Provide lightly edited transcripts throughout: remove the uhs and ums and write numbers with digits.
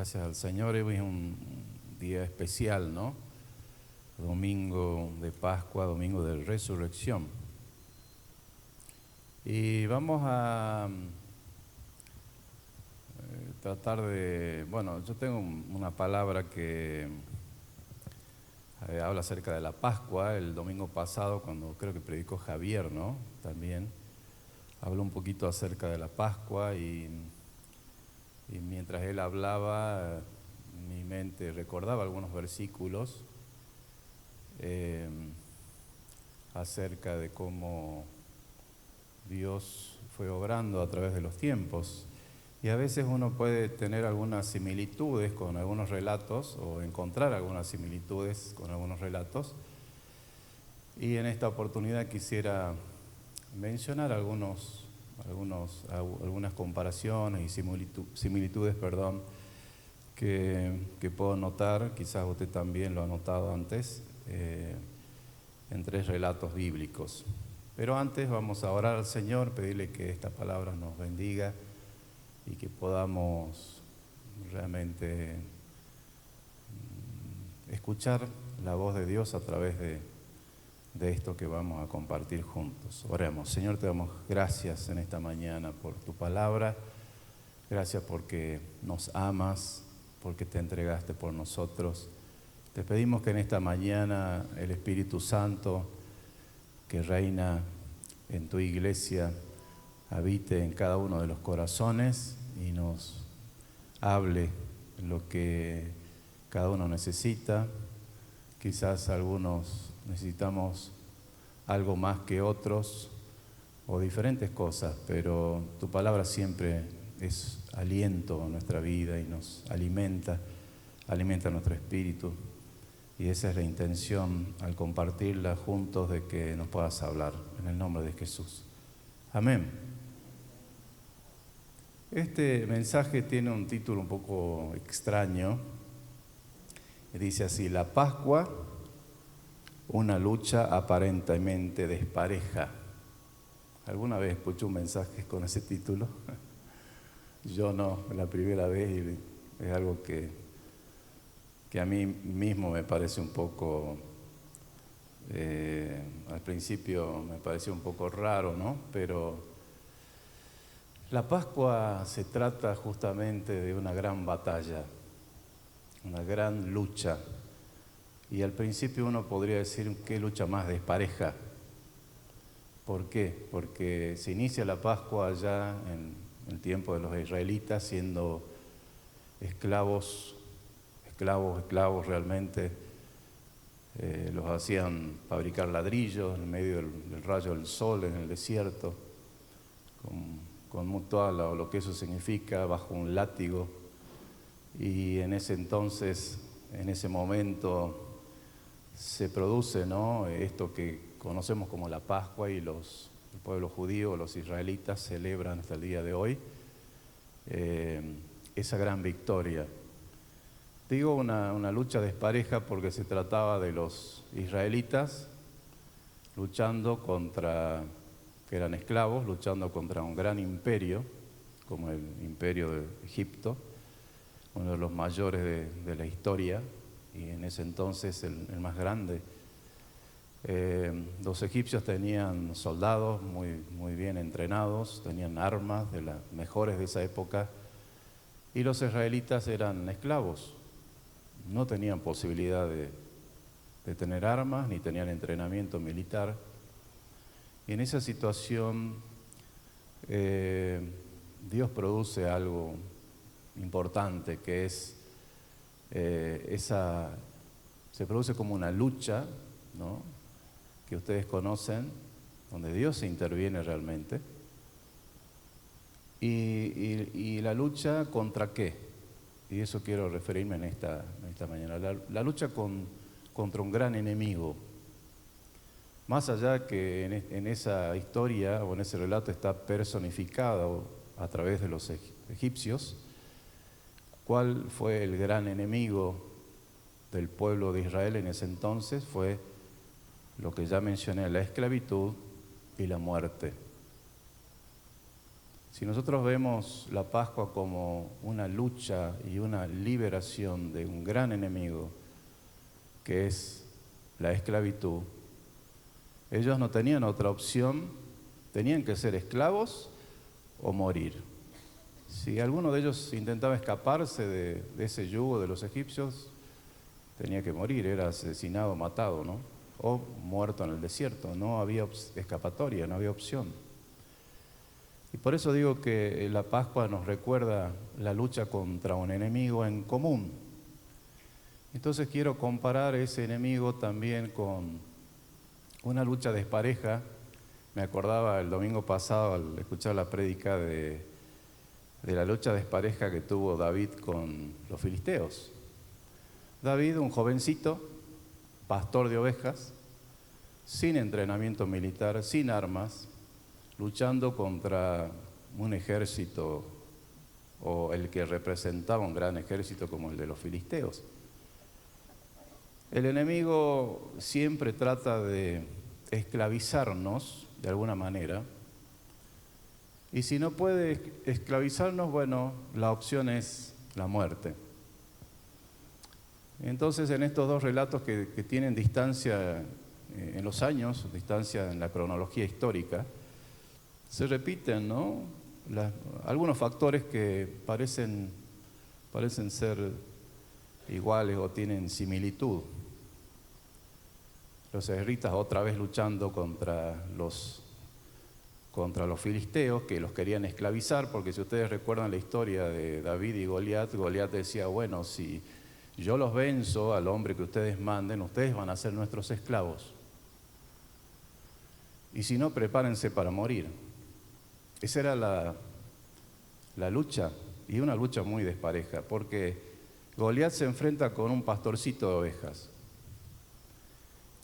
Gracias al Señor. Hoy es un día especial, ¿no? Domingo de Pascua, domingo de Resurrección. Y vamos a tratar de... Bueno, yo tengo una palabra que habla acerca de la Pascua. El domingo pasado, cuando creo que predicó Javier, ¿no? También habló un poquito acerca de la Pascua y mientras él hablaba, mi mente recordaba algunos versículos acerca de cómo Dios fue obrando a través de los tiempos. Y a veces uno puede tener algunas similitudes con algunos relatos o encontrar algunas similitudes con algunos relatos. Y en esta oportunidad quisiera mencionar algunas comparaciones y similitudes, que puedo notar, quizás usted también lo ha notado antes, en tres relatos bíblicos. Pero antes vamos a orar al Señor, pedirle que esta palabra nos bendiga y que podamos realmente escuchar la voz de Dios a través de esto que vamos a compartir juntos. Oremos. Señor, te damos gracias en esta mañana por tu palabra. Gracias porque nos amas, porque te entregaste por nosotros. Te pedimos que en esta mañana el Espíritu Santo que reina en tu iglesia habite en cada uno de los corazones y nos hable lo que cada uno necesita. Quizás algunos necesitamos algo más que otros o diferentes cosas, pero tu palabra siempre es aliento a nuestra vida y nos alimenta nuestro espíritu. Y esa es la intención al compartirla juntos, de que nos puedas hablar en el nombre de Jesús. Amén. Este mensaje tiene un título un poco extraño. Dice así: la Pascua, una lucha aparentemente despareja. ¿Alguna vez escuché un mensaje con ese título? Yo no, la primera vez, y es algo que a mí mismo me parece un poco, al principio me pareció un poco raro, ¿no? Pero la Pascua se trata justamente de una gran batalla, una gran lucha. Y al principio uno podría decir, ¿qué lucha más despareja? ¿Por qué? Porque se inicia la Pascua allá en el tiempo de los israelitas, siendo esclavos realmente. Los hacían fabricar ladrillos en medio del rayo del sol en el desierto, con todo lo que eso significa, bajo un látigo. Y en ese entonces, en ese momento, se produce, ¿no?, esto que conocemos como la Pascua, y el pueblo judío, los israelitas, celebran hasta el día de hoy esa gran victoria. Digo una lucha despareja porque se trataba de los israelitas luchando que eran esclavos, luchando contra un gran imperio, como el imperio de Egipto, uno de los mayores de la historia, y en ese entonces el más grande. Los egipcios tenían soldados muy bien entrenados, tenían armas de las mejores de esa época, y los israelitas eran esclavos. No tenían posibilidad de tener armas, ni tenían entrenamiento militar. Y en esa situación Dios produce algo importante, que es se produce como una lucha, ¿no?, que ustedes conocen, donde Dios se interviene realmente. Y la lucha ¿contra qué? Y eso quiero referirme en esta mañana. La lucha contra un gran enemigo. Más allá que en esa historia o en ese relato está personificado a través de los egipcios, ¿cuál fue el gran enemigo del pueblo de Israel en ese entonces? Fue lo que ya mencioné, la esclavitud y la muerte. Si nosotros vemos la Pascua como una lucha y una liberación de un gran enemigo, que es la esclavitud, ellos no tenían otra opción, tenían que ser esclavos o morir. Si alguno de ellos intentaba escaparse de ese yugo de los egipcios, tenía que morir, era asesinado, matado, ¿no? O muerto en el desierto, no había escapatoria, no había opción. Y por eso digo que la Pascua nos recuerda la lucha contra un enemigo en común. Entonces quiero comparar ese enemigo también con una lucha despareja. Me acordaba el domingo pasado al escuchar la prédica de la lucha despareja que tuvo David con los filisteos. David, un jovencito, pastor de ovejas, sin entrenamiento militar, sin armas, luchando contra un ejército o el que representaba un gran ejército como el de los filisteos. El enemigo siempre trata de esclavizarnos de alguna manera, y si no puede esclavizarnos, bueno, la opción es la muerte. Entonces, en estos dos relatos que tienen distancia en los años, distancia en la cronología histórica, se repiten, ¿no? Algunos factores que parecen ser iguales o tienen similitud. Los israelitas otra vez luchando contra los filisteos, que los querían esclavizar, porque si ustedes recuerdan la historia de David y Goliat, Goliat decía, bueno, si yo los venzo al hombre que ustedes manden, ustedes van a ser nuestros esclavos. Y si no, prepárense para morir. Esa era la lucha, y una lucha muy despareja, porque Goliat se enfrenta con un pastorcito de ovejas.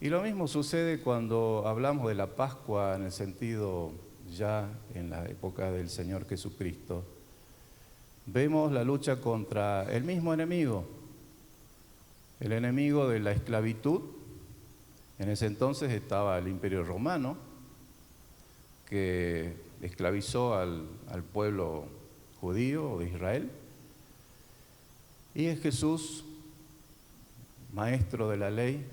Y lo mismo sucede cuando hablamos de la Pascua en el sentido ya en la época del Señor Jesucristo. Vemos la lucha contra el mismo enemigo, el enemigo de la esclavitud. En ese entonces estaba el Imperio Romano, que esclavizó al pueblo judío de Israel. Y es Jesús, maestro de la ley,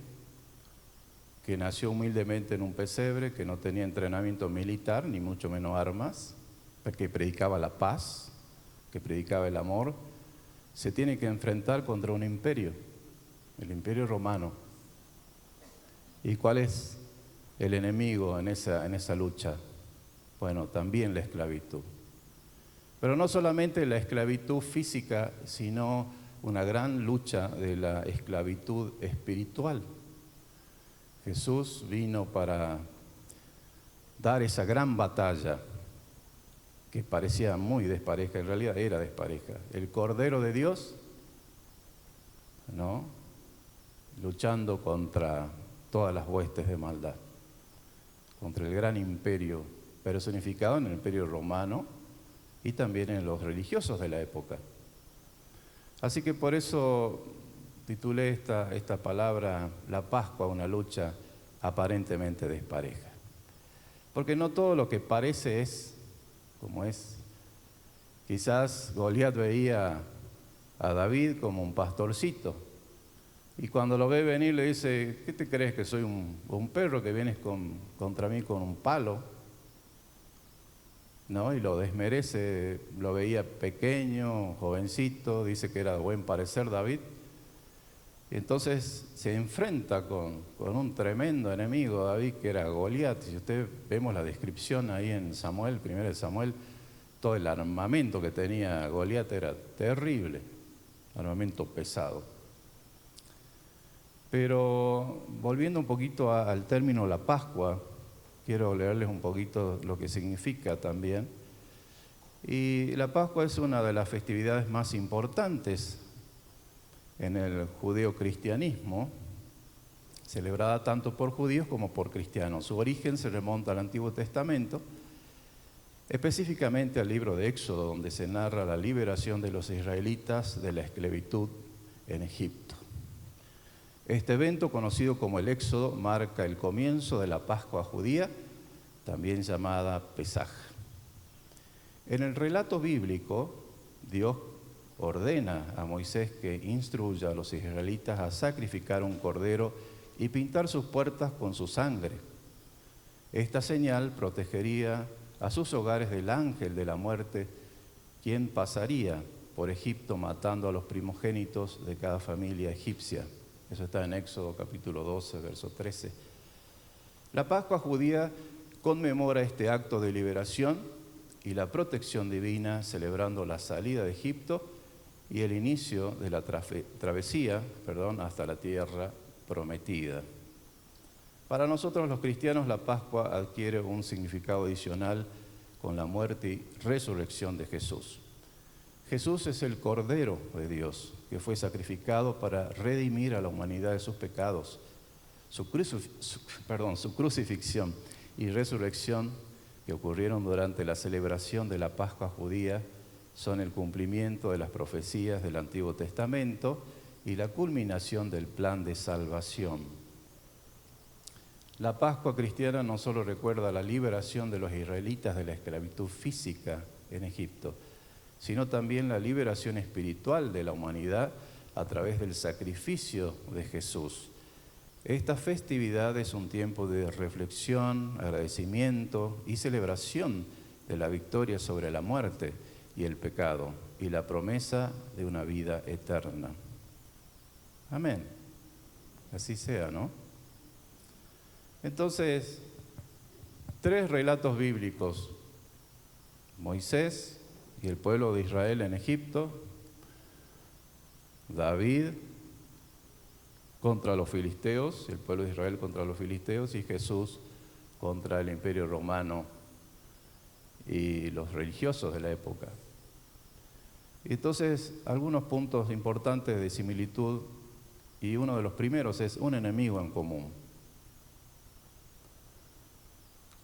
que nació humildemente en un pesebre, que no tenía entrenamiento militar, ni mucho menos armas, que predicaba la paz, que predicaba el amor, se tiene que enfrentar contra un imperio, el Imperio Romano. ¿Y cuál es el enemigo en esa lucha? Bueno, también la esclavitud. Pero no solamente la esclavitud física, sino una gran lucha de la esclavitud espiritual. Jesús vino para dar esa gran batalla que parecía muy despareja, en realidad era despareja. El Cordero de Dios, ¿no?, luchando contra todas las huestes de maldad, contra el gran imperio personificado en el Imperio Romano y también en los religiosos de la época. Así que por eso titulé esta palabra, la Pascua, una lucha aparentemente despareja. Porque no todo lo que parece es como es. Quizás Goliat veía a David como un pastorcito, y cuando lo ve venir le dice, ¿qué te crees, que soy un perro que vienes contra mí con un palo? ¿No? Y lo desmerece, lo veía pequeño, jovencito, dice que era de buen parecer David. Y entonces se enfrenta con un tremendo enemigo, David, que era Goliat. Si ustedes vemos la descripción ahí en Samuel, 1 Samuel, todo el armamento que tenía Goliat era terrible, armamento pesado. Pero volviendo un poquito al término la Pascua, quiero leerles un poquito lo que significa también. Y la Pascua es una de las festividades más importantes en el judeocristianismo, celebrada tanto por judíos como por cristianos. Su origen se remonta al Antiguo Testamento, específicamente al libro de Éxodo, donde se narra la liberación de los israelitas de la esclavitud en Egipto. Este evento, conocido como el Éxodo, marca el comienzo de la Pascua judía, también llamada Pesaj. En el relato bíblico, Dios ordena a Moisés que instruya a los israelitas a sacrificar un cordero y pintar sus puertas con su sangre. Esta señal protegería a sus hogares del ángel de la muerte, quien pasaría por Egipto matando a los primogénitos de cada familia egipcia. Eso está en Éxodo capítulo 12, verso 13. La Pascua judía conmemora este acto de liberación y la protección divina, celebrando la salida de Egipto y el inicio de la travesía hasta la tierra prometida. Para nosotros los cristianos la Pascua adquiere un significado adicional con la muerte y resurrección de Jesús. Jesús es el Cordero de Dios que fue sacrificado para redimir a la humanidad de sus pecados. Su crucifixión y resurrección que ocurrieron durante la celebración de la Pascua judía son el cumplimiento de las profecías del Antiguo Testamento y la culminación del plan de salvación. La Pascua cristiana no solo recuerda la liberación de los israelitas de la esclavitud física en Egipto, sino también la liberación espiritual de la humanidad a través del sacrificio de Jesús. Esta festividad es un tiempo de reflexión, agradecimiento y celebración de la victoria sobre la muerte y el pecado y la promesa de una vida eterna. Amén. Así sea, ¿no? Entonces, 3 relatos bíblicos: Moisés y el pueblo de Israel en Egipto, David contra los filisteos, el pueblo de Israel contra los filisteos, y Jesús contra el Imperio Romano y los religiosos de la época. Entonces, algunos puntos importantes de similitud, y uno de los primeros es un enemigo en común.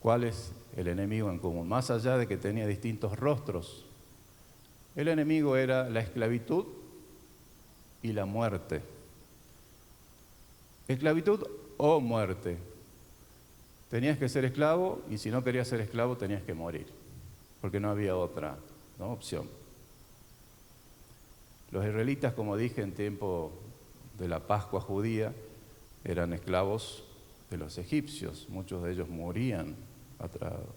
¿Cuál es el enemigo en común? Más allá de que tenía distintos rostros, el enemigo era la esclavitud y la muerte. Esclavitud o muerte. Tenías que ser esclavo, y si no querías ser esclavo tenías que morir, porque no había otra opción. Los israelitas, como dije, en tiempo de la Pascua judía, eran esclavos de los egipcios. Muchos de ellos morían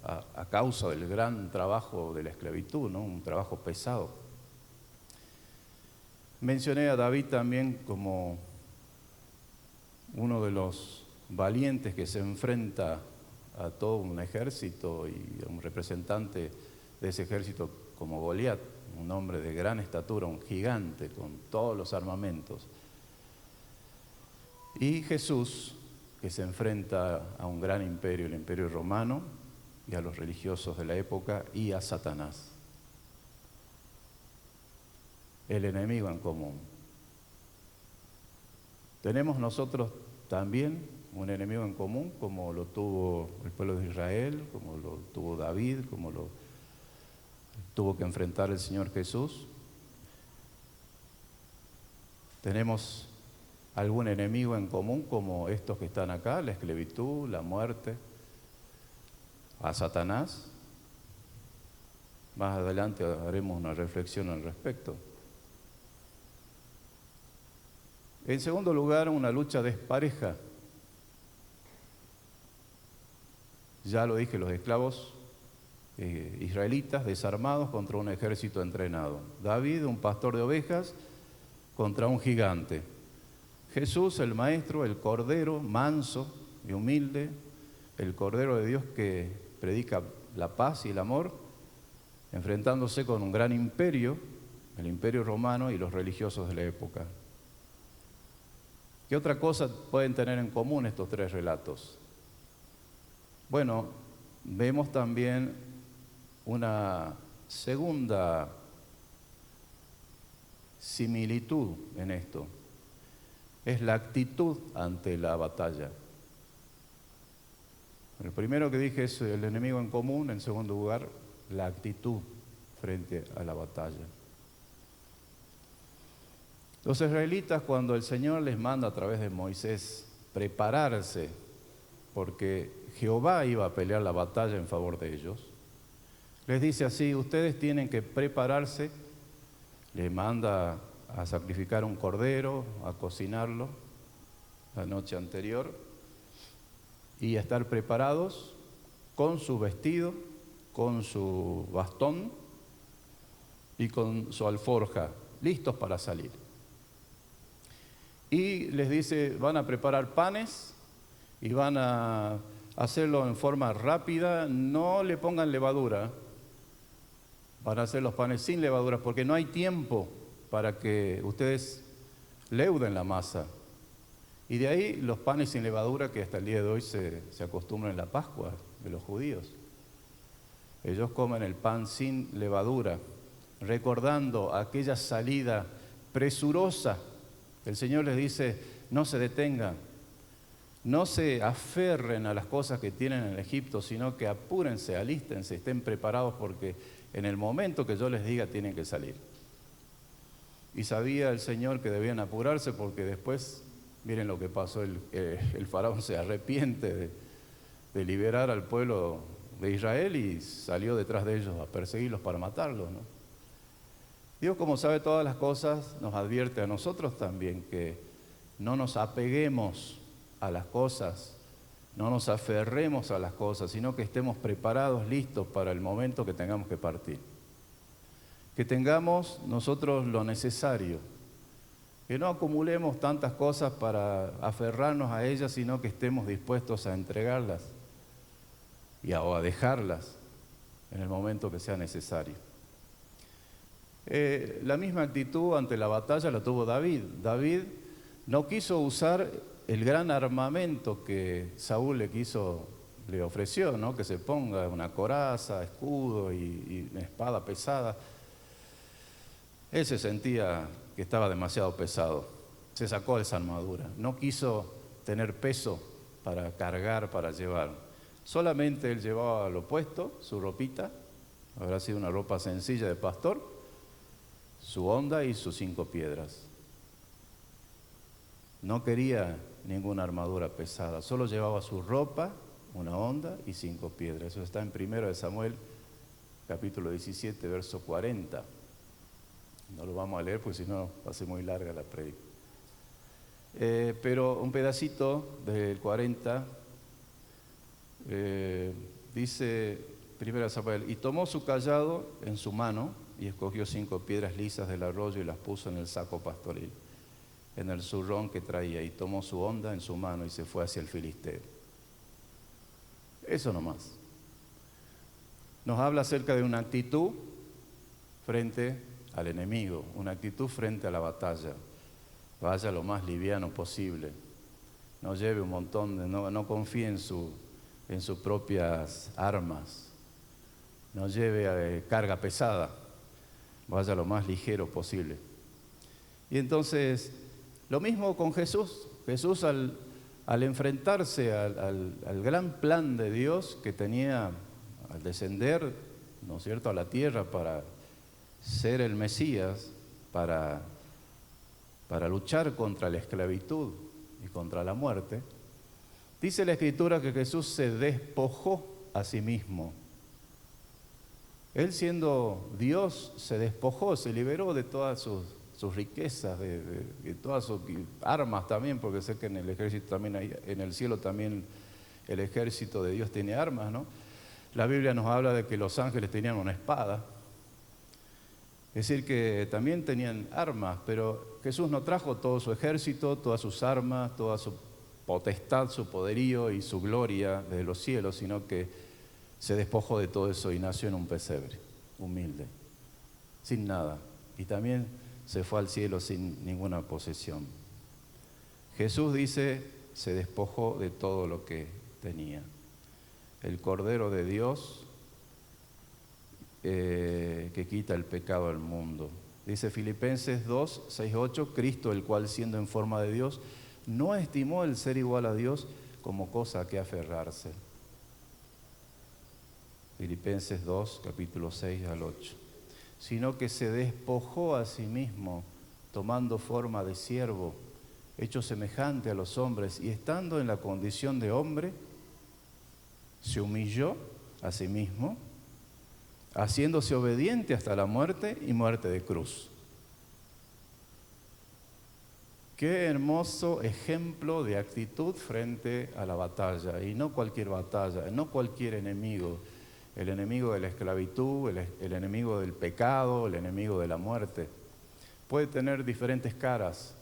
a causa del gran trabajo de la esclavitud, ¿no? Un trabajo pesado. Mencioné a David también como uno de los valientes que se enfrenta a todo un ejército y a un representante de ese ejército como Goliat, un hombre de gran estatura, un gigante con todos los armamentos. Y Jesús, que se enfrenta a un gran imperio, el Imperio Romano, y a los religiosos de la época, y a Satanás. El enemigo en común. Tenemos nosotros también un enemigo en común, como lo tuvo el pueblo de Israel, como lo tuvo David, como lo tuvo que enfrentar el Señor Jesús. Tenemos algún enemigo en común como estos que están acá, la esclavitud, la muerte, a Satanás. Más adelante haremos una reflexión al respecto. En segundo lugar, una lucha despareja. Ya lo dije, los esclavos israelitas desarmados contra un ejército entrenado. David, un pastor de ovejas, contra un gigante. Jesús, el Maestro, el Cordero, manso y humilde, el Cordero de Dios que predica la paz y el amor, enfrentándose con un gran imperio, el Imperio Romano y los religiosos de la época. ¿Qué otra cosa pueden tener en común estos 3 relatos? Bueno, vemos también una segunda similitud en esto. Es la actitud ante la batalla. El primero que dije es el enemigo en común, en segundo lugar, la actitud frente a la batalla. Los israelitas, cuando el Señor les manda a través de Moisés prepararse, porque Jehová iba a pelear la batalla en favor de ellos, Les dice así: ustedes tienen que prepararse. Les manda a sacrificar un cordero, a cocinarlo la noche anterior y a estar preparados con su vestido, con su bastón y con su alforja, listos para salir. Y les dice: van a preparar panes y van a hacerlo en forma rápida, no le pongan levadura. Van a hacer los panes sin levadura porque no hay tiempo para que ustedes leuden la masa. Y de ahí los panes sin levadura que hasta el día de hoy se acostumbran en la Pascua de los judíos. Ellos comen el pan sin levadura, recordando aquella salida presurosa. El Señor les dice: no se detengan, no se aferren a las cosas que tienen en Egipto, sino que apúrense, alístense, estén preparados porque en el momento que yo les diga tienen que salir. Y sabía el Señor que debían apurarse porque después, miren lo que pasó, el faraón se arrepiente de liberar al pueblo de Israel y salió detrás de ellos a perseguirlos para matarlos, ¿no? Dios, como sabe todas las cosas, nos advierte a nosotros también que no nos apeguemos a las cosas, no nos aferremos a las cosas, sino que estemos preparados, listos para el momento que tengamos que partir. Que tengamos nosotros lo necesario, que no acumulemos tantas cosas para aferrarnos a ellas, sino que estemos dispuestos a entregarlas o a dejarlas en el momento que sea necesario. La misma actitud ante la batalla la tuvo David. David no quiso usar el gran armamento que Saúl le ofreció, ¿no? Que se ponga una coraza, escudo y una espada pesada. Él se sentía que estaba demasiado pesado. Se sacó esa armadura. No quiso tener peso para cargar, para llevar. Solamente él llevaba lo puesto, su ropita, habrá sido una ropa sencilla de pastor, su honda y sus 5 piedras. No quería ninguna armadura pesada, solo llevaba su ropa, una honda y 5 piedras. Eso está en 1 Samuel, capítulo 17, verso 40. No lo vamos a leer porque si no va a ser muy larga la predica. Pero un pedacito del 40 dice 1 Samuel: y tomó su cayado en su mano y escogió 5 piedras lisas del arroyo y las puso en el saco pastoril, en el zurrón que traía, y tomó su honda en su mano y se fue hacia el filisteo. Eso nomás. Nos habla acerca de una actitud frente al enemigo, una actitud frente a la batalla. Vaya lo más liviano posible. No lleve un montón no confíe en sus propias armas. No lleve carga pesada. Vaya lo más ligero posible. Y entonces, lo mismo con Jesús. Jesús al enfrentarse al gran plan de Dios que tenía al descender, ¿no es cierto?, a la tierra para ser el Mesías, para luchar contra la esclavitud y contra la muerte, dice la Escritura que Jesús se despojó a sí mismo. Él, siendo Dios, se despojó, se liberó de todas sus riquezas, de todas sus armas también, porque sé que en el ejército también en el cielo también el ejército de Dios tiene armas, ¿no? La Biblia nos habla de que los ángeles tenían una espada. Es decir, que también tenían armas, pero Jesús no trajo todo su ejército, todas sus armas, toda su potestad, su poderío y su gloria desde los cielos, sino que se despojó de todo eso y nació en un pesebre, humilde, sin nada. Y también se fue al cielo sin ninguna posesión. Jesús, dice, se despojó de todo lo que tenía. El Cordero de Dios, que quita el pecado del mundo. Dice Filipenses 2, 6, 8, Cristo, el cual siendo en forma de Dios, no estimó el ser igual a Dios como cosa a que aferrarse. Filipenses 2, capítulo 6 al 8. Sino que se despojó a sí mismo, tomando forma de siervo, hecho semejante a los hombres, y estando en la condición de hombre, se humilló a sí mismo, haciéndose obediente hasta la muerte y muerte de cruz. Qué hermoso ejemplo de actitud frente a la batalla, y no cualquier batalla, no cualquier enemigo, el enemigo de la esclavitud, el enemigo del pecado, el enemigo de la muerte. Puede tener diferentes caras,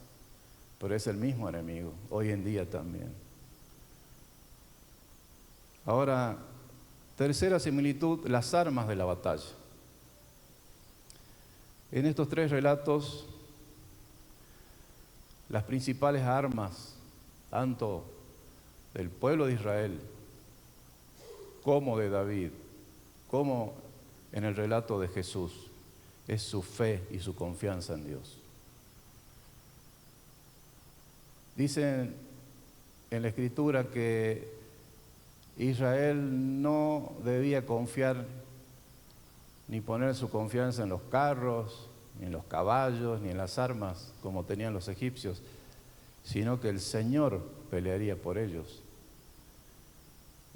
pero es el mismo enemigo, hoy en día también. Ahora, tercera similitud, las armas de la batalla. En estos tres relatos, las principales armas, tanto del pueblo de Israel, como de David, como en el relato de Jesús, es su fe y su confianza en Dios. Dicen en la Escritura que Israel no debía confiar ni poner su confianza en los carros, ni en los caballos, ni en las armas como tenían los egipcios, sino que el Señor pelearía por ellos.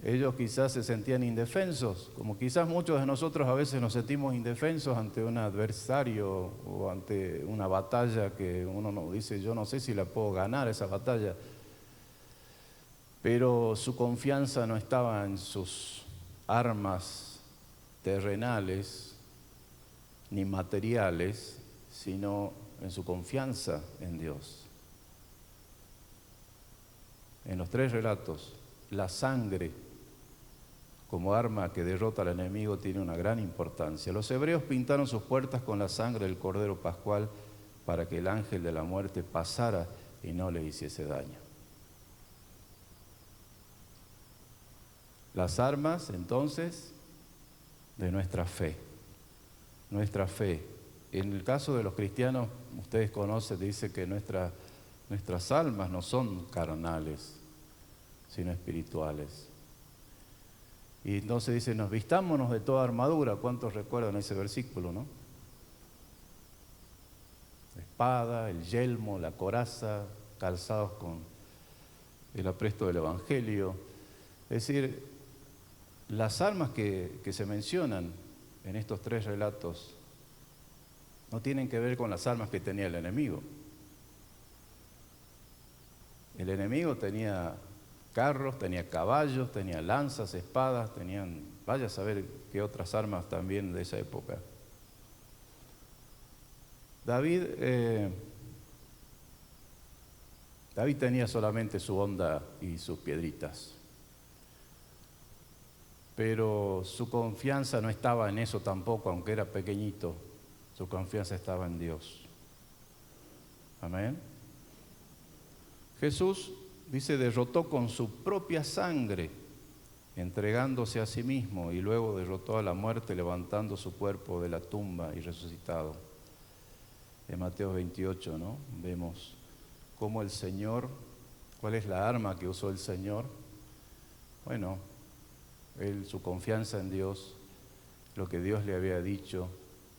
Ellos quizás se sentían indefensos, como quizás muchos de nosotros a veces nos sentimos indefensos ante un adversario o ante una batalla que uno nos dice, yo no sé si la puedo ganar esa batalla, pero su confianza no estaba en sus armas terrenales ni materiales, sino en su confianza en Dios. En los tres relatos, la sangre como arma que derrota al enemigo tiene una gran importancia. Los hebreos pintaron sus puertas con la sangre del Cordero Pascual para que el ángel de la muerte pasara y no le hiciese daño. Las armas, entonces, de nuestra fe. Nuestra fe. En el caso de los cristianos, ustedes conocen, dice que nuestras almas no son carnales, sino espirituales. Y entonces dice, nos vistámonos de toda armadura. ¿Cuántos recuerdan ese versículo, no? La espada, el yelmo, la coraza, calzados con el apresto del Evangelio. Es decir, las armas que se mencionan en estos tres relatos no tienen que ver con las armas que tenía el enemigo. El enemigo tenía carros, tenía caballos, tenía lanzas, espadas, vaya a saber qué otras armas también de esa época. David tenía solamente su honda y sus piedritas, pero su confianza no estaba en eso tampoco, aunque era pequeñito, su confianza estaba en Dios. Amén. Jesús, dice, derrotó con su propia sangre, entregándose a sí mismo, y luego derrotó a la muerte, levantando su cuerpo de la tumba y resucitado. En Mateo 28, ¿no? Vemos cómo el Señor, ¿cuál es la arma que usó el Señor? Bueno, su confianza en Dios, lo que Dios le había dicho,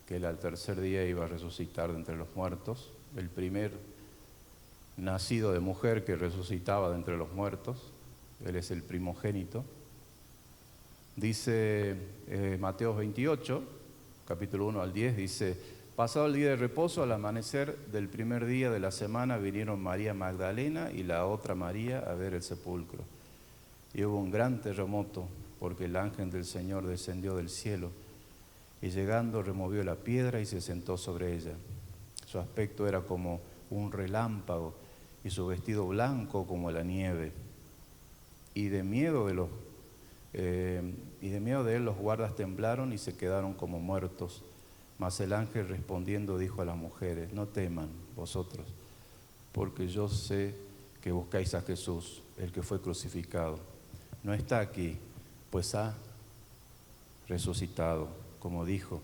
que él al tercer día iba a resucitar de entre los muertos, el primer nacido de mujer que resucitaba de entre los muertos, él es el primogénito. Dice Mateo 28, capítulo 1 al 10, dice, pasado el día de reposo, al amanecer del primer día de la semana, vinieron María Magdalena y la otra María a ver el sepulcro. Y hubo un gran terremoto, porque el ángel del Señor descendió del cielo, y llegando removió la piedra y se sentó sobre ella. Su aspecto era como un relámpago, y su vestido blanco como la nieve. Y de miedo de él los guardas temblaron y se quedaron como muertos. Mas el ángel respondiendo dijo a las mujeres, no teman vosotros, porque yo sé que buscáis a Jesús, el que fue crucificado. No está aquí, pues ha resucitado, como dijo.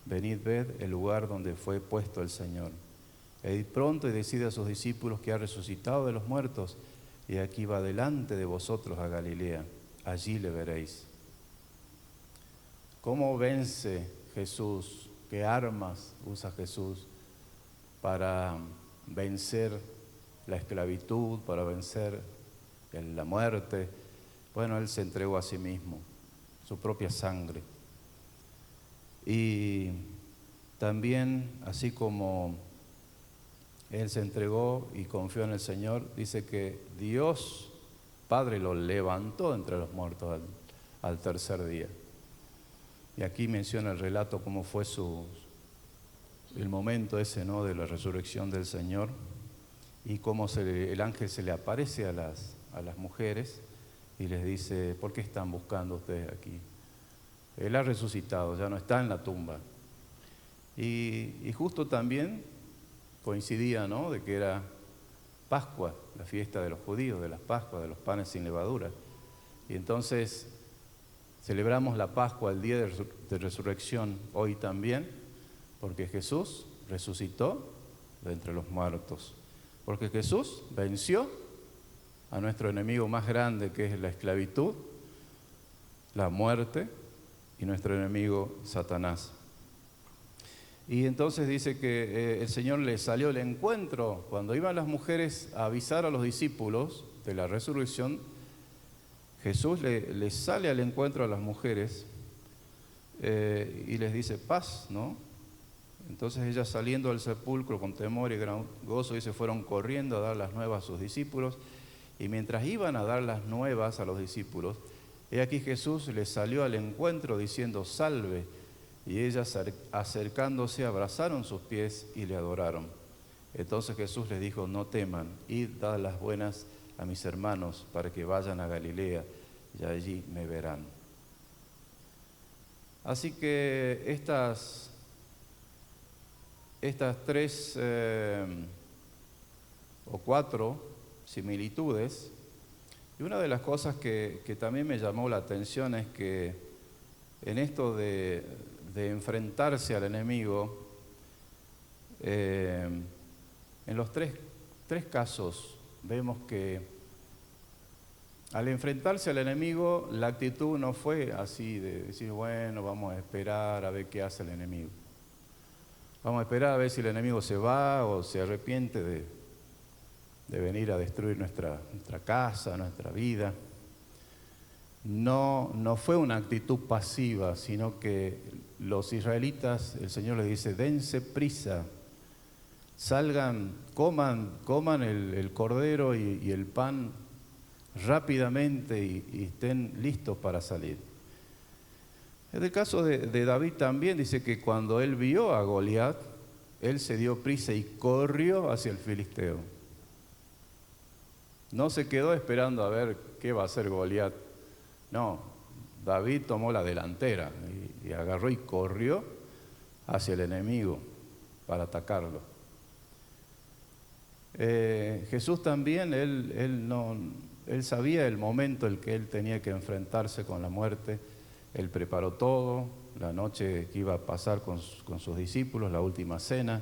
Venid, ved el lugar donde fue puesto el Señor. Id pronto y decid a sus discípulos que ha resucitado de los muertos, y aquí va delante de vosotros a Galilea, allí le veréis. ¿Cómo vence Jesús? ¿Qué armas usa Jesús para vencer la esclavitud, para vencer la muerte? Bueno, Él se entregó a sí mismo, su propia sangre. Y también, así como Él se entregó y confió en el Señor, dice que Dios Padre lo levantó entre los muertos al tercer día. Y aquí menciona el relato cómo fue el momento ese, ¿no?, de la resurrección del Señor, y cómo el ángel se le aparece a las mujeres y les dice: ¿por qué están buscando ustedes aquí? Él ha resucitado, ya no está en la tumba. Y justo también coincidía, ¿no?, de que era Pascua, la fiesta de los judíos, de las Pascuas, de los panes sin levadura. Y entonces celebramos la Pascua, el día de resurrección, hoy también, porque Jesús resucitó de entre los muertos. Porque Jesús venció a nuestro enemigo más grande, que es la esclavitud, la muerte, y nuestro enemigo Satanás. Y entonces dice que el Señor les salió al encuentro. Cuando iban las mujeres a avisar a los discípulos de la resurrección, Jesús les sale al encuentro a las mujeres y les dice: paz, ¿no? Entonces ellas, saliendo del sepulcro con temor y gran gozo, y se fueron corriendo a dar las nuevas a sus discípulos. Y mientras iban a dar las nuevas a los discípulos, he aquí Jesús les salió al encuentro diciendo: salve. Y ellas, acercándose, abrazaron sus pies y le adoraron. Entonces Jesús les dijo: no teman, id, dad las buenas a mis hermanos para que vayan a Galilea y allí me verán. Así que estas tres o cuatro similitudes. Y una de las cosas que también me llamó la atención es que en esto de enfrentarse al enemigo, en los tres casos vemos que al enfrentarse al enemigo, la actitud no fue así de decir: bueno, vamos a esperar a ver qué hace el enemigo. Vamos a esperar a ver si el enemigo se va o se arrepiente de venir a destruir nuestra casa, nuestra vida. No fue una actitud pasiva, sino que los israelitas, el Señor les dice: dense prisa, salgan, coman el cordero y el pan rápidamente y estén listos para salir. En el caso de David también dice que cuando él vio a Goliat, él se dio prisa y corrió hacia el filisteo. No se quedó esperando a ver qué va a hacer Goliat. No, David tomó la delantera y agarró y corrió hacia el enemigo para atacarlo. Jesús también, él sabía el momento en que él tenía que enfrentarse con la muerte. Él preparó todo, la noche que iba a pasar con sus discípulos, la última cena.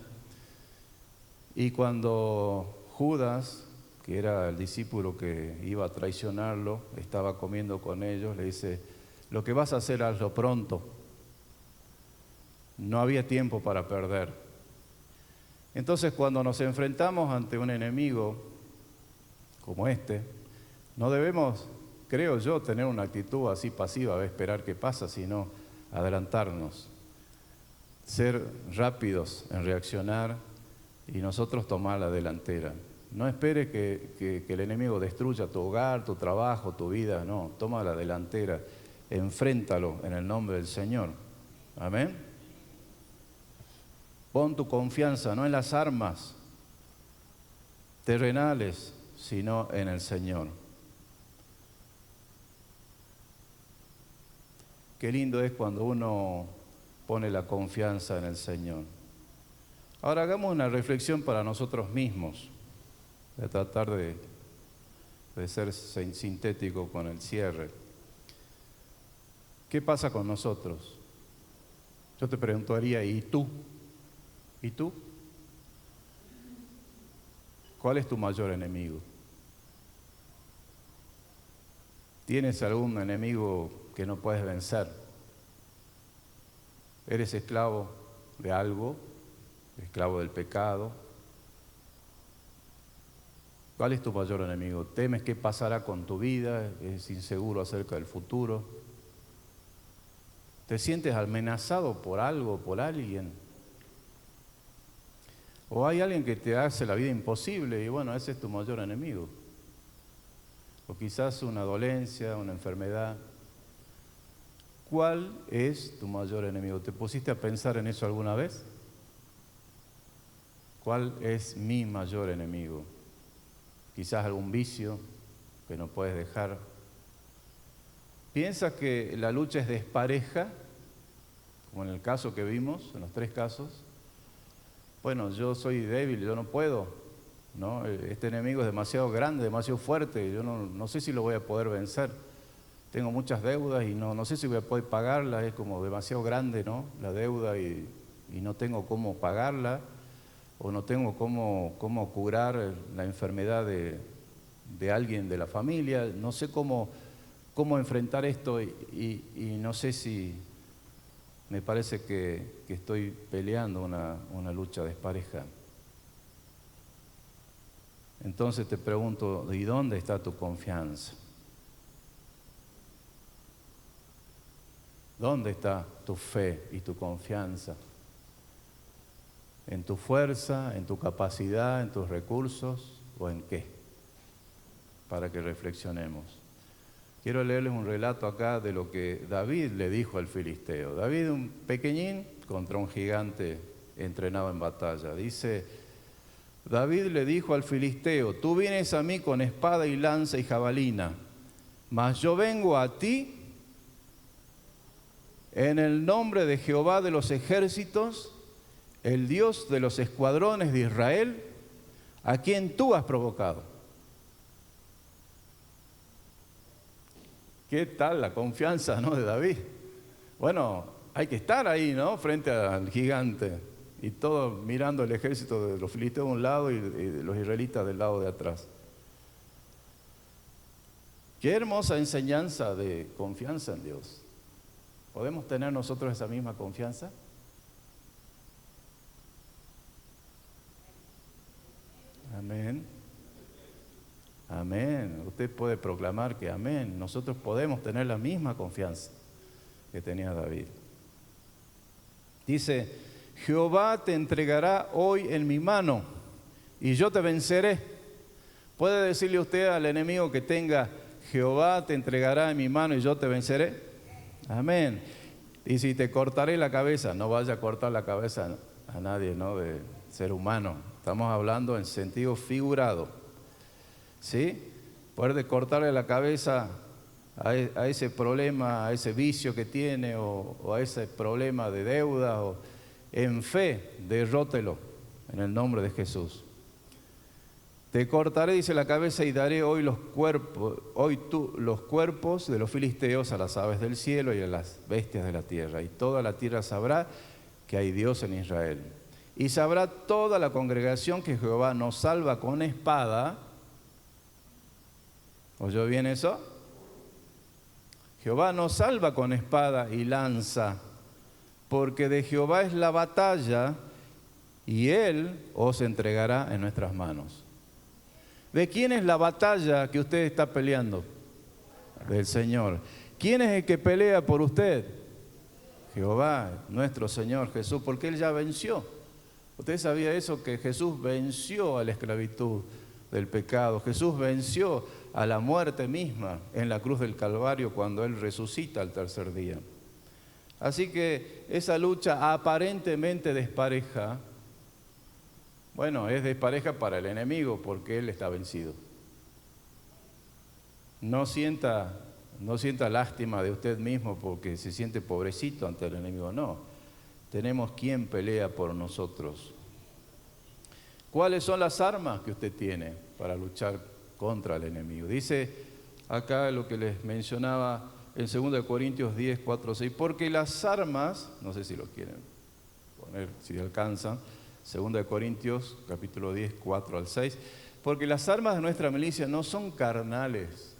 Y cuando Judas, que era el discípulo que iba a traicionarlo, estaba comiendo con ellos, le dice: lo que vas a hacer, hazlo pronto. No había tiempo para perder. Entonces, cuando nos enfrentamos ante un enemigo como este, no debemos, creo yo, tener una actitud así pasiva, de esperar qué pasa, sino adelantarnos, ser rápidos en reaccionar y nosotros tomar la delantera. No espere que el enemigo destruya tu hogar, tu trabajo, tu vida. No, toma la delantera, enfréntalo en el nombre del Señor. Amén. Pon tu confianza no en las armas terrenales, sino en el Señor. Qué lindo es cuando uno pone la confianza en el Señor. Ahora hagamos una reflexión para nosotros mismos. Voy a tratar de ser sintético con el cierre. ¿Qué pasa con nosotros? Yo te preguntaría: ¿y tú? ¿Y tú? ¿Cuál es tu mayor enemigo? ¿Tienes algún enemigo que no puedes vencer? ¿Eres esclavo de algo? ¿Esclavo del pecado? ¿Cuál es tu mayor enemigo? ¿Temes qué pasará con tu vida? ¿Es inseguro acerca del futuro? ¿Te sientes amenazado por algo, por alguien? ¿O hay alguien que te hace la vida imposible y bueno, ese es tu mayor enemigo? O quizás una dolencia, una enfermedad. ¿Cuál es tu mayor enemigo? ¿Te pusiste a pensar en eso alguna vez? ¿Cuál es mi mayor enemigo? Quizás algún vicio que no puedes dejar. ¿Piensas que la lucha es despareja? Como en el caso que vimos, en los 3 casos. Bueno, yo soy débil, yo no puedo, ¿no? Este enemigo es demasiado grande, demasiado fuerte, yo no sé si lo voy a poder vencer. Tengo muchas deudas y no sé si voy a poder pagarlas, es como demasiado grande, ¿no? La deuda y no tengo cómo pagarla, o no tengo cómo curar la enfermedad de alguien de la familia, no sé cómo enfrentar esto y no sé si me parece que estoy peleando una lucha despareja. Entonces te pregunto, ¿y dónde está tu confianza? ¿Dónde está tu fe y tu confianza? ¿En tu fuerza, en tu capacidad, en tus recursos o en qué? Para que reflexionemos. Quiero leerles un relato acá de lo que David le dijo al filisteo. David, un pequeñín contra un gigante entrenado en batalla. Dice, David le dijo al filisteo, tú vienes a mí con espada y lanza y jabalina, mas yo vengo a ti en el nombre de Jehová de los ejércitos, el Dios de los escuadrones de Israel, a quien tú has provocado. ¿Qué tal la confianza, ¿no?, de David? Bueno, hay que estar ahí, ¿no?, frente al gigante y todos mirando el ejército de los filisteos de un lado y de los israelitas del lado de atrás. Qué hermosa enseñanza de confianza en Dios. ¿Podemos tener nosotros esa misma confianza? Amén. Amén. Usted puede proclamar que amén. Nosotros podemos tener la misma confianza que tenía David. Dice, Jehová te entregará hoy en mi mano y yo te venceré. ¿Puede decirle usted al enemigo que tenga, Jehová te entregará en mi mano y yo te venceré? Amén. Y si te cortaré la cabeza, no vaya a cortar la cabeza a nadie, ¿no?, de ser humano. Estamos hablando en sentido figurado. ¿Sí? Poder cortarle la cabeza a ese problema, a ese vicio que tiene o a ese problema de deuda, o en fe, derrótelo en el nombre de Jesús. Te cortaré, dice, la cabeza y daré hoy los cuerpos de los filisteos a las aves del cielo y a las bestias de la tierra. Y toda la tierra sabrá que hay Dios en Israel. Y sabrá toda la congregación que Jehová nos salva con espada. ¿Oyó bien eso? Jehová nos salva con espada y lanza, porque de Jehová es la batalla y Él os entregará en nuestras manos. ¿De quién es la batalla que usted está peleando? Del Señor. ¿Quién es el que pelea por usted? Jehová, nuestro Señor Jesús, porque Él ya venció. ¿Usted sabía eso? Que Jesús venció a la esclavitud del pecado. Jesús venció a la muerte misma en la cruz del Calvario cuando Él resucita al tercer día. Así que esa lucha aparentemente despareja, bueno, es despareja para el enemigo porque él está vencido. No sienta lástima de usted mismo porque se siente pobrecito ante el enemigo, no. Tenemos quien pelea por nosotros. ¿Cuáles son las armas que usted tiene para luchar contra el enemigo? Dice acá lo que les mencionaba en 2 Corintios 10, 4, 6, porque las armas, no sé si lo quieren poner, si alcanzan, 2 Corintios capítulo 10, 4 al 6, porque las armas de nuestra milicia no son carnales.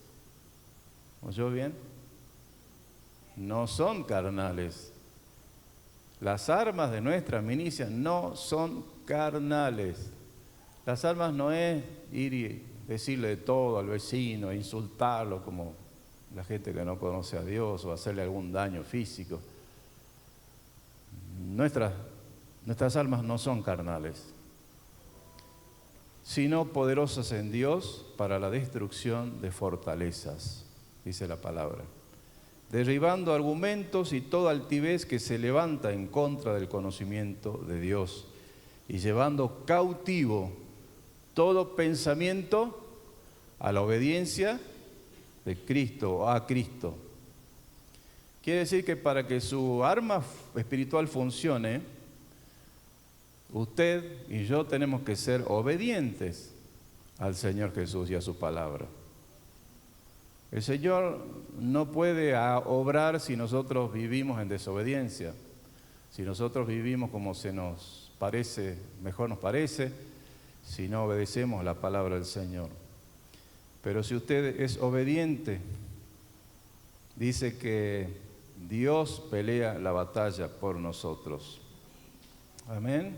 ¿Oyó bien? No son carnales. Las armas de nuestra milicia no son carnales. Las armas no es ir y decirle de todo al vecino, insultarlo como la gente que no conoce a Dios o hacerle algún daño físico. nuestras almas no son carnales, sino poderosas en Dios para la destrucción de fortalezas, dice la palabra, derribando argumentos y toda altivez que se levanta en contra del conocimiento de Dios y llevando cautivo todo pensamiento a la obediencia de Cristo o a Cristo. Quiere decir que para que su arma espiritual funcione, usted y yo tenemos que ser obedientes al Señor Jesús y a su palabra. El Señor no puede obrar si nosotros vivimos en desobediencia, si nosotros vivimos como se nos parece, mejor nos parece, si no obedecemos la palabra del Señor. Pero si usted es obediente, dice que Dios pelea la batalla por nosotros. Amén.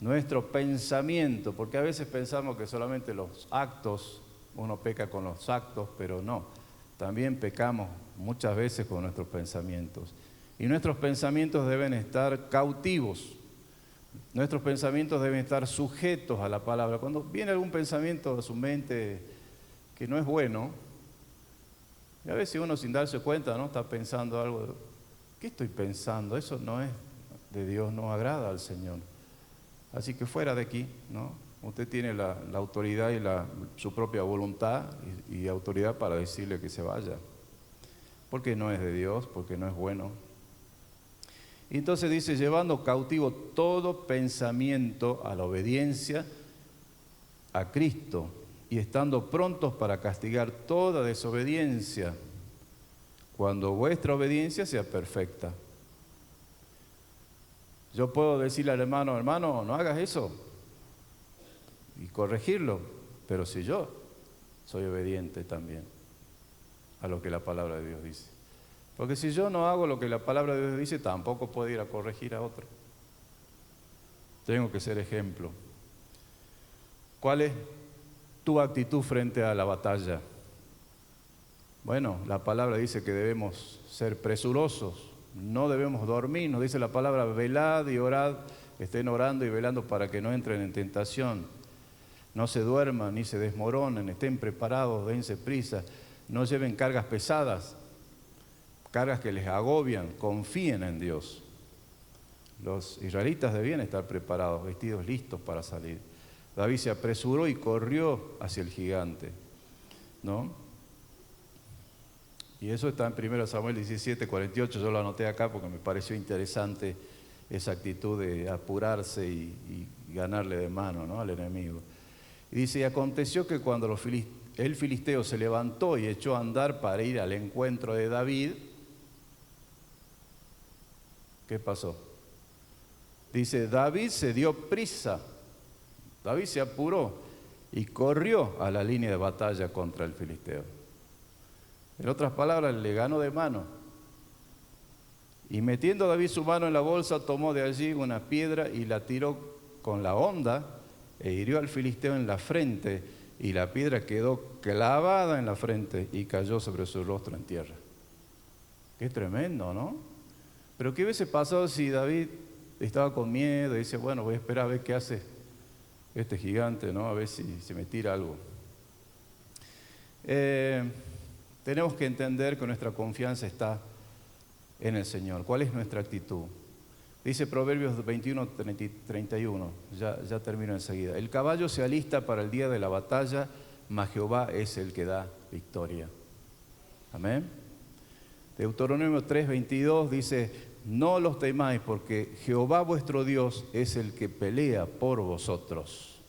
Nuestro pensamiento, porque a veces pensamos que solamente los actos, uno peca con los actos, pero no. También pecamos muchas veces con nuestros pensamientos. Y nuestros pensamientos deben estar cautivos. Nuestros pensamientos deben estar sujetos a la palabra. Cuando viene algún pensamiento a su mente que no es bueno, y a veces uno sin darse cuenta, ¿no?, está pensando algo. ¿Qué estoy pensando? Eso no es de Dios, no agrada al Señor. Así que fuera de aquí, ¿no? Usted tiene la autoridad y su propia voluntad y autoridad para decirle que se vaya. Porque no es de Dios, porque no es bueno. Y entonces dice, llevando cautivo todo pensamiento a la obediencia a Cristo y estando prontos para castigar toda desobediencia, cuando vuestra obediencia sea perfecta. Yo puedo decirle al hermano, hermano, no hagas eso, y corregirlo, pero si yo soy obediente también a lo que la palabra de Dios dice. Porque si yo no hago lo que la palabra de Dios dice, tampoco puedo ir a corregir a otro. Tengo que ser ejemplo. ¿Cuál es tu actitud frente a la batalla? Bueno, la palabra dice que debemos ser presurosos, no debemos dormir. Nos dice la palabra, velad y orad, estén orando y velando para que no entren en tentación. No se duerman ni se desmoronen, estén preparados, dense prisa, no lleven cargas pesadas, cargas que les agobian, confíen en Dios. Los israelitas debían estar preparados, vestidos, listos para salir. David se apresuró y corrió hacia el gigante, ¿no? Y eso está en 1 Samuel 17, 48, yo lo anoté acá porque me pareció interesante esa actitud de apurarse y ganarle de mano, ¿no?, al enemigo. Y dice, y aconteció que cuando el filisteo se levantó y echó a andar para ir al encuentro de David, ¿qué pasó? Dice, David se dio prisa, David se apuró y corrió a la línea de batalla contra el filisteo. En otras palabras, le ganó de mano. Y metiendo David su mano en la bolsa, tomó de allí una piedra y la tiró con la honda e hirió al filisteo en la frente, y la piedra quedó clavada en la frente y cayó sobre su rostro en tierra. Qué tremendo, ¿no? Pero ¿qué hubiese pasado si David estaba con miedo y dice, bueno, voy a esperar a ver qué hace este gigante, ¿no?, a ver si se me tira algo? Tenemos que entender que nuestra confianza está en el Señor. ¿Cuál es nuestra actitud? Dice Proverbios 21, 31, ya termino enseguida. El caballo se alista para el día de la batalla, mas Jehová es el que da victoria. Amén. Deuteronomio 3, 22 dice, no los temáis porque Jehová vuestro Dios es el que pelea por vosotros.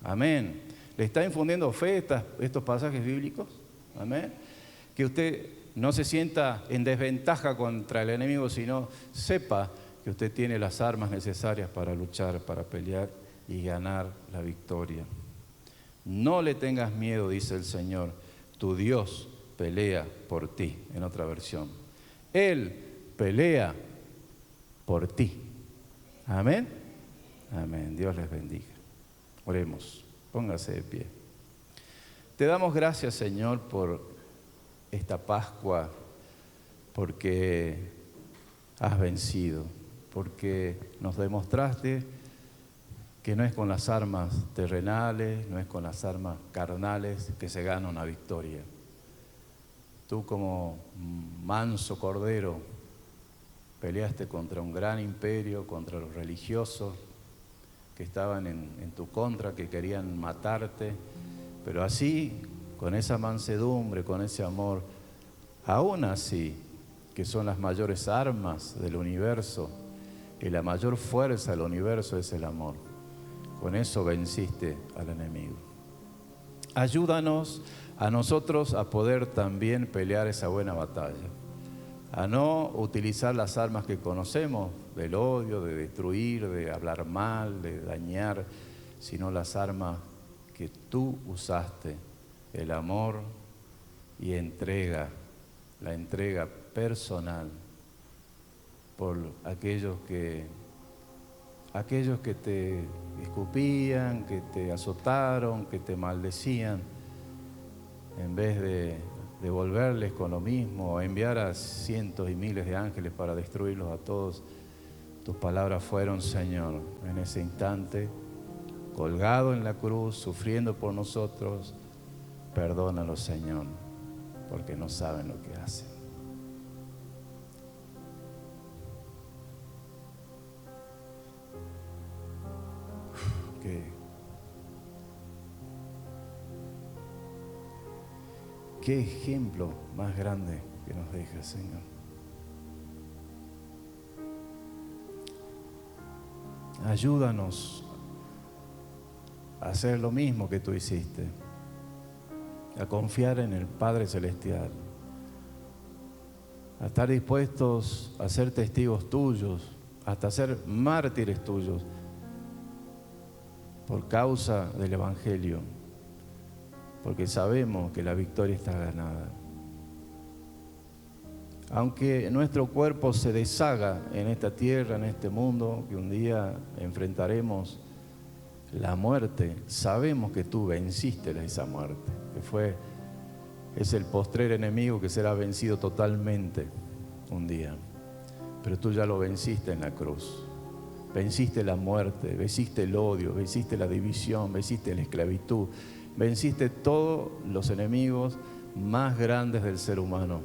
Amén. ¿Le está infundiendo fe estos pasajes bíblicos? Amén. Que usted no se sienta en desventaja contra el enemigo, sino sepa que usted tiene las armas necesarias para luchar, para pelear y ganar la victoria. No le tengas miedo, dice el Señor, tu Dios pelea por ti, en otra versión. Él pelea por ti. Amén. Amén. Dios les bendiga. Oremos. Póngase de pie. Te damos gracias, Señor, por esta Pascua, porque has vencido, porque nos demostraste que no es con las armas terrenales, no es con las armas carnales que se gana una victoria. Tú como manso cordero peleaste contra un gran imperio, contra los religiosos que estaban en tu contra, que querían matarte, pero así, con esa mansedumbre, con ese amor, aún así, que son las mayores armas del universo, y la mayor fuerza del universo es el amor. Con eso venciste al enemigo. Ayúdanos a nosotros a poder también pelear esa buena batalla, a no utilizar las armas que conocemos, del odio, de destruir, de hablar mal, de dañar, sino las armas que tú usaste, el amor y entrega, la entrega personal por aquellos que te escupían, que te azotaron, que te maldecían, en vez de devolverles con lo mismo, o enviar a cientos y miles de ángeles para destruirlos a todos. Tus palabras fueron, Señor, en ese instante, colgado en la cruz, sufriendo por nosotros. Perdónalos, Señor, porque no saben lo que hacen. Qué ejemplo más grande que nos deja, Señor. Ayúdanos a hacer lo mismo que tú hiciste, a confiar en el Padre Celestial, a estar dispuestos a ser testigos tuyos, hasta ser mártires tuyos, por causa del Evangelio, porque sabemos que la victoria está ganada. Aunque nuestro cuerpo se deshaga en esta tierra, en este mundo, que un día enfrentaremos la muerte, sabemos que tú venciste esa muerte, que es el postrer enemigo que será vencido totalmente un día. Pero tú ya lo venciste en la cruz. Venciste la muerte, venciste el odio, venciste la división, venciste la esclavitud, venciste todos los enemigos más grandes del ser humano.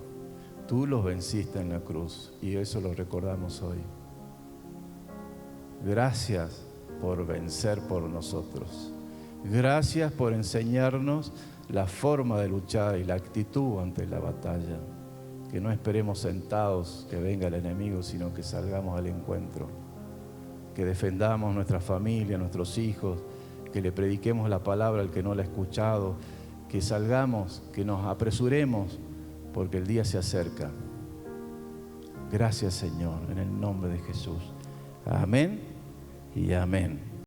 Tú los venciste en la cruz y eso lo recordamos hoy. Gracias por vencer por nosotros. Gracias por enseñarnos la forma de luchar y la actitud ante la batalla. Que no esperemos sentados que venga el enemigo, sino que salgamos al encuentro. Que defendamos nuestra familia, nuestros hijos, que le prediquemos la palabra al que no la ha escuchado, que salgamos, que nos apresuremos, porque el día se acerca. Gracias, Señor, en el nombre de Jesús. Amén y amén.